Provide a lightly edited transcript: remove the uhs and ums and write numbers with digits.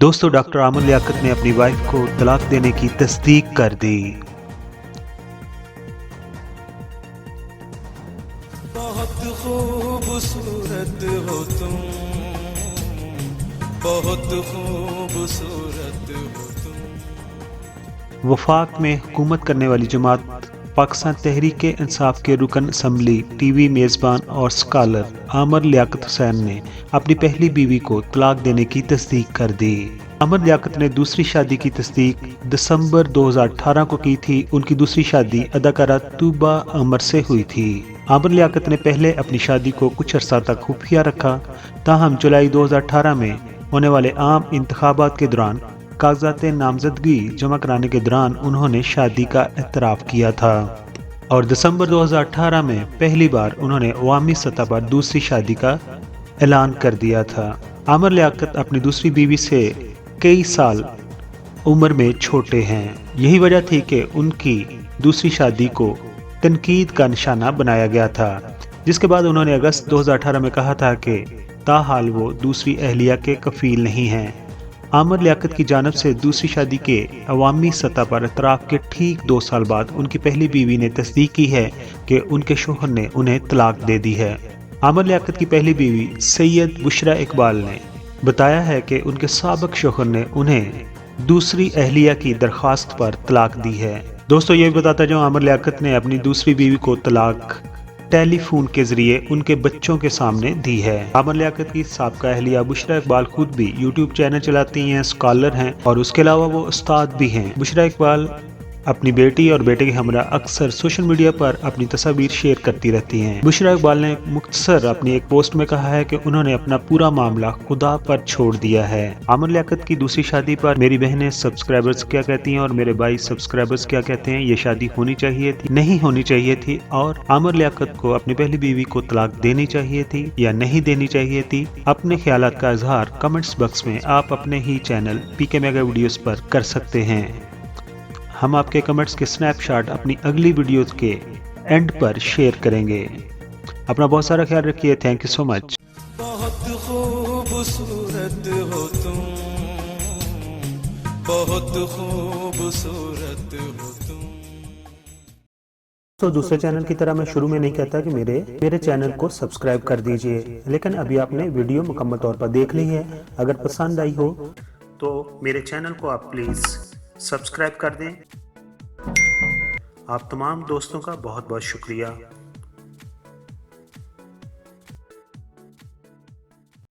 दोस्तों, डॉक्टर आमर लियाकत ने अपनी वाइफ को तलाक देने की तस्दीक कर दी। बहुत खूबसूरत हो तुम, बहुत खूबसूरत हो तुम। वफाक में हुकूमत करने वाली जमात पाकिस्तान तहरीक इंसाफ के रुकन असम्बली, टीवी मेज़बान और स्कॉलर आमर लियाकत हुसैन ने अपनी पहली बीवी को तलाक देने की तस्दीक कर दी। आमर लियाकत ने दूसरी शादी की तस्दीक दिसंबर 2018 को की थी। उनकी दूसरी शादी अदाकारा तूबा आमर से हुई थी। आमर लियाकत ने पहले अपनी शादी को कुछ अरसा तक खुफिया रखा, ताहम जुलाई 2018 में होने वाले आम इंतखाबात के दौरान कागजात नामजदगी जमा कराने के दौरान उन्होंने शादी का एतराफ़ किया था और दिसंबर 2018 में पहली बार उन्होंने अवामी सतह पर दूसरी शादी का ऐलान कर दिया था। आमर लियाकत अपनी दूसरी बीवी से कई साल उम्र में छोटे हैं। यही वजह थी कि उनकी दूसरी शादी को तनकीद का निशाना बनाया गया था, जिसके बाद उन्होंने अगस्त 2018 में कहा था कि ताहाल वो दूसरी अहलिया के कफील नहीं हैं। आमर लियाकत की जानब से दूसरी शादी के अवामी सतह पर एतराफ़ के ठीक 2 साल बाद उनकी पहली बीवी ने तस्दीक की है कि उनके शोहर ने उन्हें तलाक दे दी है। आमर लियाकत की पहली बीवी सैयद बुशरा इकबाल ने बताया है कि उनके साबिक शोहर ने उन्हें दूसरी अहलिया की दरख्वास्त पर तलाक दी है। दोस्तों, ये बताता जाऊँ, आमर लियाकत ने अपनी दूसरी बीवी को तलाक टेलीफोन के जरिए उनके बच्चों के सामने दी है। आमर लियाकत की साबका अहलिया बुशरा इकबाल खुद भी यूट्यूब चैनल चलाती हैं, स्कॉलर हैं और उसके अलावा वो उस्ताद भी हैं। बुशरा इकबाल अपनी बेटी और बेटे के हमरा अक्सर सोशल मीडिया पर अपनी तस्वीर शेयर करती रहती हैं। बुशरा इकबाल ने मुख्तसर अपनी एक पोस्ट में कहा है कि उन्होंने अपना पूरा मामला खुदा पर छोड़ दिया है। आमर लियाकत की दूसरी शादी पर मेरी बहनें सब्सक्राइबर्स क्या कहती हैं और मेरे भाई सब्सक्राइबर्स क्या कहते हैं, ये शादी होनी चाहिए थी, नहीं होनी चाहिए थी, और आमर लियाकत को अपनी पहली बीवी को तलाक देनी चाहिए थी या नहीं देनी चाहिए थी। अपने ख्यालात का इजहार कमेंट्स बॉक्स में आप अपने ही चैनल पीके मेगा वीडियोस पर कर सकते हैं। हम आपके कमेंट्स के स्नैपशॉट अपनी अगली वीडियोस के एंड पर शेयर करेंगे। अपना बहुत सारा ख्याल रखिए। Thank you so much. बहुत खूबसूरत हो तुम, बहुत खूबसूरत हो तुम। तो दूसरे चैनल की तरह मैं शुरू में नहीं कहता कि मेरे चैनल को सब्सक्राइब कर दीजिए, लेकिन अभी आपने वीडियो मुकम्मल तौर पर देख ली है। अगर पसंद आई हो तो मेरे चैनल को आप प्लीज़ सब्सक्राइब कर दें। आप तमाम दोस्तों का बहुत बहुत शुक्रिया।